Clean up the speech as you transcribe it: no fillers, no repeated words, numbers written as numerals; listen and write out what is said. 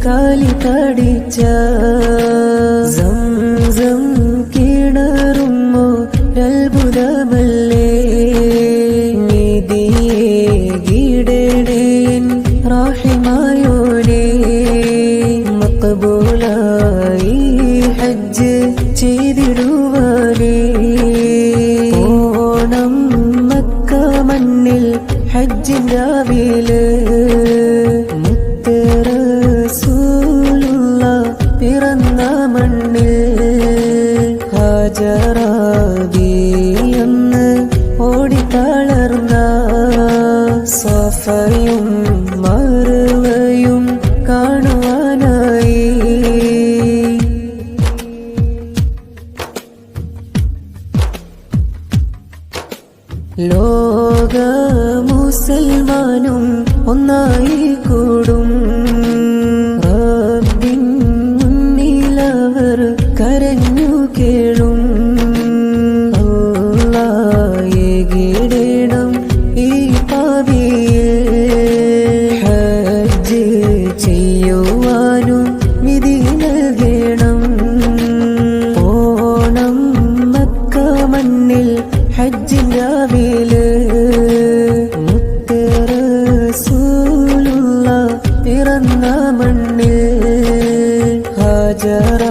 കാലി തടിച്ച സംസം കിണറുമോ അത്ഭുതമല്ലേ നിധിയെ ഗീടേൻ റാഹിമായോനെ മഖബൂലായി ഹജ്ജ് ചെയ്തിടുവാനേ ഓണം മക്ക മണ്ണിൽ ഹജ്ജിന്റെ രാവിലെ മുത്ത് റസൂലുള്ള പിറന്ന മണ്ണിൽ ഹാജറ ബീവിയന്ന് ഓടിത്തളർന്ന സഫയും മറുവയും കാണുവാനായി ലോക മുസൽമാനും ഒന്നായി കൂടും റബ്ബിൻ മുന്നിലവർ കരഞ്ഞു കേളും അല്ലാഹ് ഏകിടണം ഈ പാപിയെ ഹജ്ജ് ചെയ്യുവാനും വിധി നൽകണം ഓണം മക്ക മണ്ണിൽ ഹജ്ജിന്റെ രാവിലെ മുത്ത് റസൂലുള്ള പിറന്ന മണ്ണിൽ ഹാജറ